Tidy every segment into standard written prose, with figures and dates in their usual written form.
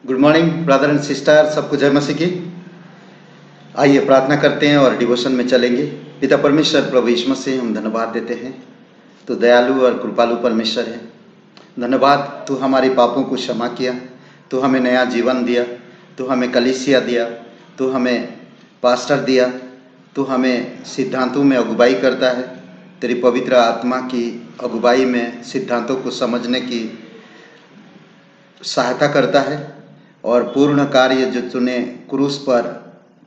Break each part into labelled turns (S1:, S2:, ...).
S1: Good morning brother and sister, सबको जय मसीह की। आइए प्रार्थना करते हैं और डिवोशन में चलेंगे। पिता परमेश्वर प्रभु यीशु मसीह, हम धन्यवाद देते हैं। तो दयालु और कृपालु परमेश्वर है। धन्यवाद, तू हमारे पापों को क्षमा किया, तू हमें नया जीवन दिया, तू हमें कलीसिया दिया, तू हमें पास्टर दिया, तू हमें सिद्धांतों में अगुवाई करता है। तेरी पवित्र आत्मा की अगुवाई में सिद्धांतों को समझने की सहायता करता है और पूर्ण कार्य जो तूने क्रूस पर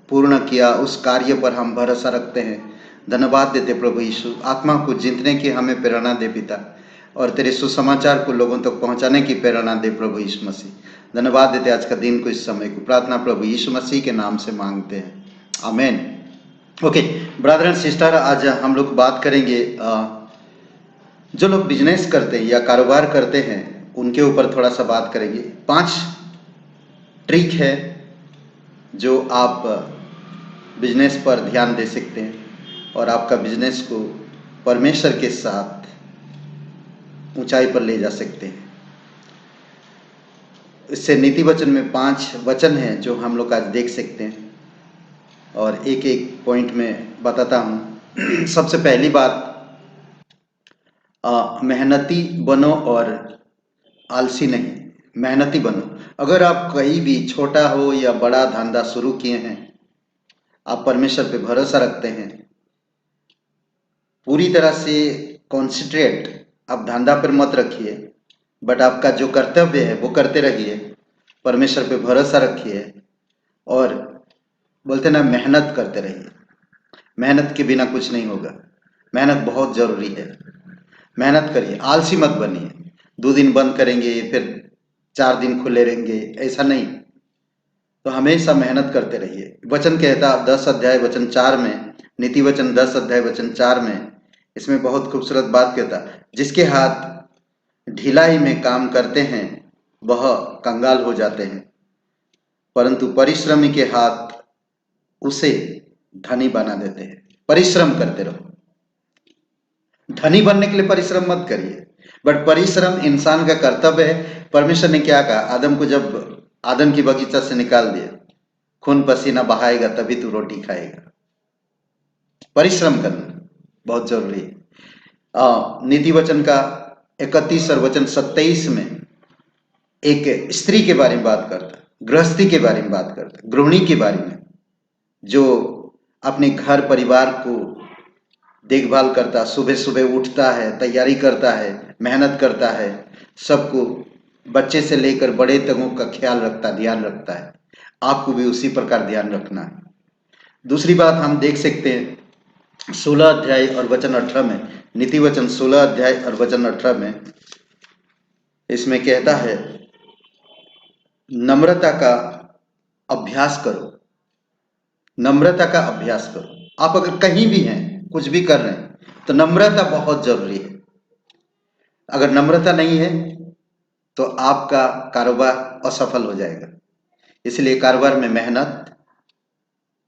S1: पूर्ण किया, उस कार्य पर हम भरोसा रखते हैं। धन्यवाद देते प्रभु यीशु, आत्मा को जीतने की हमें प्रेरणा दे पिता, और तेरे सुसमाचार को लोगों तक पहुंचाने की प्रेरणा दे प्रभु यीशु मसीह। धन्यवाद देते आज का दिन को, इस समय को। प्रार्थना प्रभु यीशु मसीह के नाम से मांगते हैं, आमेन। ओके ब्रदर एंड सिस्टर, आज हम लोग बात करेंगे जो लोग बिजनेस करते हैं या कारोबार करते हैं उनके ऊपर थोड़ा सा बात करेंगे। 5 ट्रिक है जो आप बिजनेस पर ध्यान दे सकते हैं और आपका बिजनेस को परमेश्वर के साथ ऊंचाई पर ले जा सकते हैं। इससे नीति वचन में 5 वचन हैं जो हम लोग आज देख सकते हैं और एक एक पॉइंट में बताता हूँ। सबसे पहली बात, मेहनती बनो और आलसी नहीं। मेहनती बनो। अगर आप कहीं भी छोटा हो या बड़ा धंधा शुरू किए हैं, आप परमेश्वर पे भरोसा रखते हैं, पूरी तरह से कॉन्सेंट्रेट आप धंधा पर मत रखिए, बट आपका जो कर्तव्य है वो करते रहिए, परमेश्वर पे भरोसा रखिए और बोलते ना, मेहनत करते रहिए। मेहनत के बिना कुछ नहीं होगा। मेहनत बहुत जरूरी है। मेहनत करिए, आलसी मत बनिए। 2 दिन बंद करेंगे फिर 4 दिन खुले रहेंगे, ऐसा नहीं। तो हमेशा मेहनत करते रहिए। वचन कहता 10 अध्याय वचन 4 में, नीति वचन 10 अध्याय वचन 4 में, इसमें बहुत खूबसूरत बात कहता, जिसके हाथ ढिलाई में काम करते हैं वह कंगाल हो जाते हैं, परंतु परिश्रमी के हाथ उसे धनी बना देते हैं। परिश्रम करते रहो। धनी बनने के लिए परिश्रम मत करिए, बट परिश्रम इंसान का कर्तव्य है। परमेश्वर ने क्या कहा, आदम को जब आदम की बगीचा से निकाल दिया, खून पसीना बहाएगा तभी तू रोटी खाएगा। परिश्रम करना बहुत जरूरी है। नीति वचन का 31 और वचन 27 में एक स्त्री के बारे में बात करता, गृहस्थी के बारे में बात करता, गृहिणी के बारे में, जो अपने घर परिवार को देखभाल करता, सुबह सुबह उठता है, तैयारी करता है, मेहनत करता है, सबको बच्चे से लेकर बड़े तकों का ख्याल रखता, ध्यान रखता है। आपको भी उसी प्रकार ध्यान रखना है। दूसरी बात हम देख सकते हैं 16 अध्याय और वचन 18 में, नीति वचन 16 अध्याय और वचन 18 में, इसमें कहता है नम्रता का अभ्यास करो। नम्रता का अभ्यास करो। आप अगर कहीं भी हैं, कुछ भी कर रहे हैं, तो नम्रता बहुत जरूरी है। अगर नम्रता नहीं है तो आपका कारोबार असफल हो जाएगा। इसलिए कारोबार में मेहनत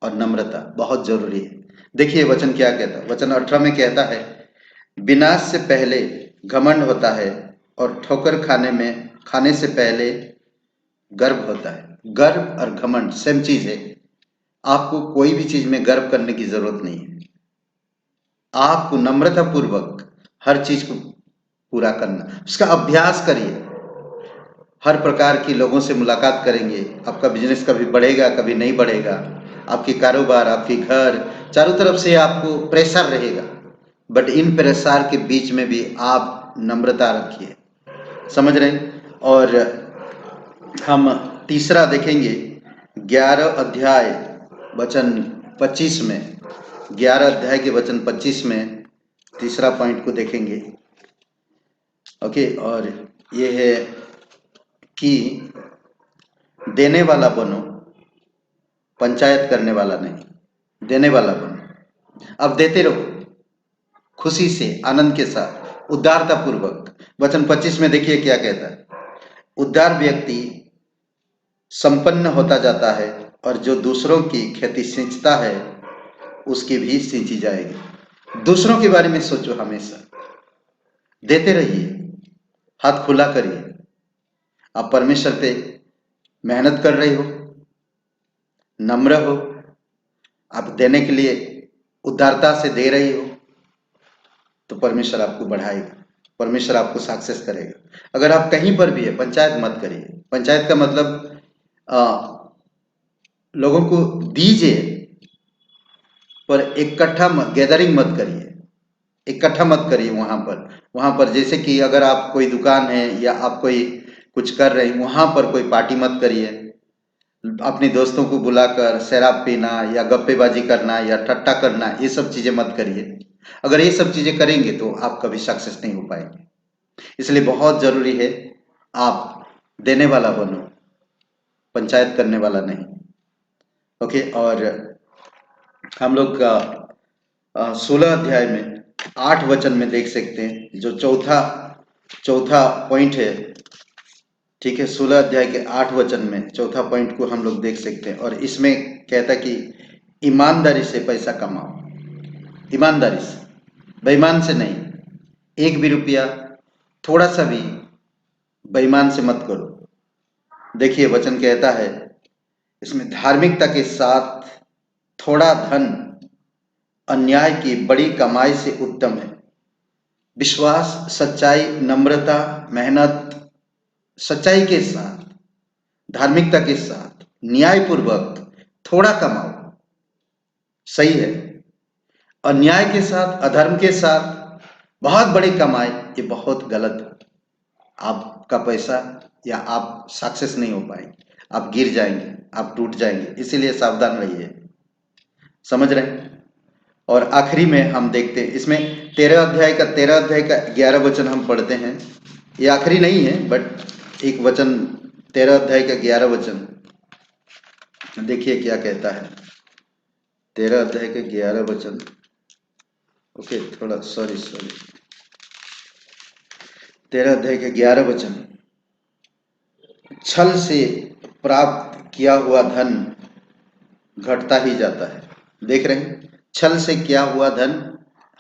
S1: और नम्रता बहुत जरूरी है। देखिए वचन क्या कहता है। वचन 18 में कहता है, विनाश से पहले घमंड होता है और ठोकर खाने से पहले गर्व होता है। गर्व और घमंड सेम चीज है। आपको कोई भी चीज में गर्व करने की जरूरत नहीं है। आपको नम्रता पूर्वक हर चीज को पूरा करना, उसका अभ्यास करिए। हर प्रकार की लोगों से मुलाकात करेंगे, आपका बिजनेस कभी बढ़ेगा कभी नहीं बढ़ेगा। आपकी कारोबार, आपके घर, चारों तरफ से आपको प्रेशर रहेगा, बट इन प्रेशर के बीच में भी आप नम्रता रखिए। समझ रहे हैं। और हम तीसरा देखेंगे 11 अध्याय वचन 25 में, 11 अध्याय के वचन 25 में तीसरा पॉइंट को देखेंगे। ओके, और ये है कि देने वाला बनो, पंचायत करने वाला नहीं। देने वाला बनो। अब देते रहो खुशी से, आनंद के साथ, उदारता पूर्वक। वचन 25 में देखिए क्या कहता है, उदार व्यक्ति संपन्न होता जाता है और जो दूसरों की खेती सींचता है उसकी भी सींची जाएगी। दूसरों के बारे में सोचो, हमेशा देते रहिए, हाथ खुला करिए। आप परमेश्वर पे मेहनत कर रही हो, नम्र हो, आप देने के लिए उदारता से दे रही हो, तो परमेश्वर आपको बढ़ाएगा, परमेश्वर आपको सक्सेस करेगा। अगर आप कहीं पर भी है, पंचायत मत करिए। पंचायत का मतलब लोगों को दीजिए, पर इकट्ठा गैदरिंग मत करिए, इकट्ठा मत करिए। वहां पर जैसे कि अगर आप कोई दुकान है या आप कोई कुछ कर रहे हैं, वहां पर कोई पार्टी मत करिए। अपने दोस्तों को बुलाकर शराब पीना या गप्पेबाजी करना या ठट्टा करना, ये सब चीजें मत करिए। अगर ये सब चीजें करेंगे तो आप कभी सक्सेस नहीं हो पाएंगे। इसलिए बहुत जरूरी है आप देने वाला बनो, पंचायत करने वाला नहीं। ओके। और हम लोग का 16 अध्याय में 8 वचन में देख सकते हैं, जो चौथा पॉइंट है। ठीक है, 16 अध्याय के 8 वचन में चौथा पॉइंट को हम लोग देख सकते हैं, और इसमें कहता कि ईमानदारी से पैसा कमाओ, ईमानदारी से, बेईमान से नहीं। एक भी रुपया, थोड़ा सा भी बेईमान से मत करो। देखिए वचन कहता है इसमें, धार्मिकता के साथ थोड़ा धन अन्याय की बड़ी कमाई से उत्तम है। विश्वास, सच्चाई, नम्रता, मेहनत, सच्चाई के साथ, धार्मिकता के साथ, न्यायपूर्वक थोड़ा कमाओ, सही है। अन्याय के साथ, अधर्म के साथ बहुत बड़ी कमाई, ये बहुत गलत है। आपका पैसा या आप सक्सेस नहीं हो पाएंगे, आप गिर जाएंगे, आप टूट जाएंगे। इसीलिए सावधान रहिए, समझ रहे हैं। और आखिरी में हम देखते हैं इसमें 13 अध्याय का 11 वचन हम पढ़ते हैं। ये आखिरी नहीं है, बट एक वचन 13 अध्याय का 11 वचन देखिए क्या कहता है। 13 अध्याय का 11 वचन, ओके, थोड़ा सॉरी 13 अध्याय का 11 वचन, छल से प्राप्त किया हुआ धन घटता ही जाता है। देख रहे हैं, छल से किया हुआ धन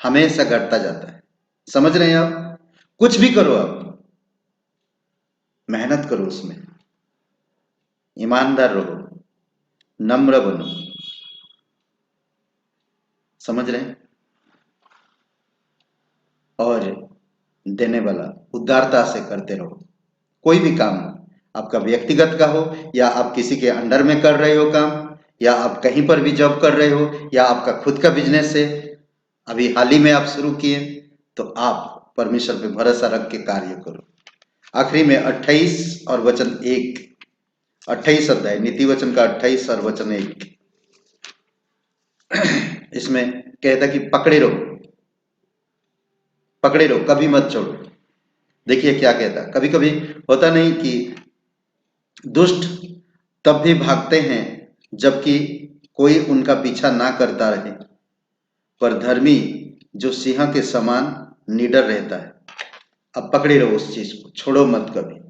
S1: हमेशा घटता जाता है। समझ रहे हैं आप? कुछ भी करो, आप मेहनत करो, उसमें ईमानदार रहो, नम्र बनो, समझ रहे हैं। और देने वाला, उदारता से करते रहो। कोई भी काम, आपका व्यक्तिगत का हो या आप किसी के अंडर में कर रहे हो काम, या आप कहीं पर भी जॉब कर रहे हो, या आपका खुद का बिजनेस है, अभी हाल ही में आप शुरू किए, तो आप परमेश्वर पे भरोसा रख के कार्य करो। आखिरी में 28 और वचन 1, 28 अध्याय नीति वचन का 28 और वचन 1, इसमें कहता कि पकड़े रहो, पकड़े रहो, कभी मत छोड़ो। देखिए क्या कहता, कभी कभी होता नहीं कि दुष्ट तब भी भागते हैं जबकि कोई उनका पीछा ना करता रहे, पर धर्मी जो सिंह के समान निडर रहता है। अब पकड़े रहो उस चीज को, छोड़ो मत कभी,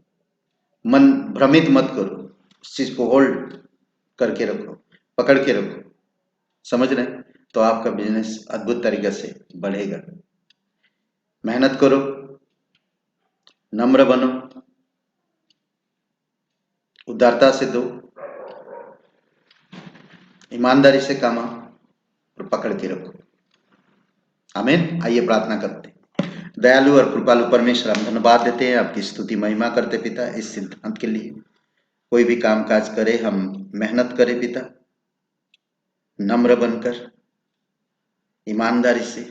S1: मन भ्रमित मत करो, उस चीज को होल्ड करके रखो, पकड़ के रखो, समझ रहे हैं। तो आपका बिजनेस अद्भुत तरीके से बढ़ेगा। मेहनत करो, नम्र बनो, उदारता से दो, ईमानदारी से कमाओ और पकड़ के रखो। आमीन। आइए प्रार्थना करते हैं। दयालु और कृपालु परमेश्वर, हम धन्यवाद देते हैं, आपकी स्तुति महिमा करते पिता, इस सिद्धांत के लिए। कोई भी काम काज करे, हम मेहनत करें पिता, नम्र बनकर, ईमानदारी से,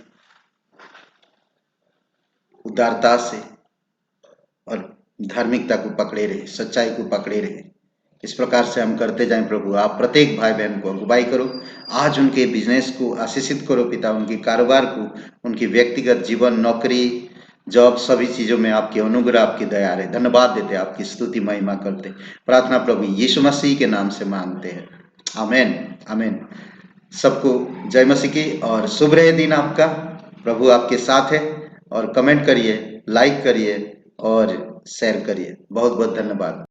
S1: उदारता से, और धार्मिकता को पकड़े रहे, सच्चाई को पकड़े रहे। इस प्रकार से हम करते जाएं प्रभु। आप प्रत्येक भाई बहन को अगुवाई करो, आज उनके बिजनेस को आशीषित करो पिता, उनके कारोबार को, उनकी व्यक्तिगत जीवन, नौकरी, जॉब, सभी चीजों में आपकी अनुग्रह, आपकी दया रहे। धन्यवाद देते, आपकी स्तुति महिमा करते। प्रार्थना प्रभु यीशु मसीह के नाम से मांगते हैं, आमीन, आमीन। सबको जय मसीह की और शुभ रहे दिन आपका। प्रभु आपके साथ है। और कमेंट करिए, लाइक करिए और शेयर करिए। बहुत बहुत धन्यवाद।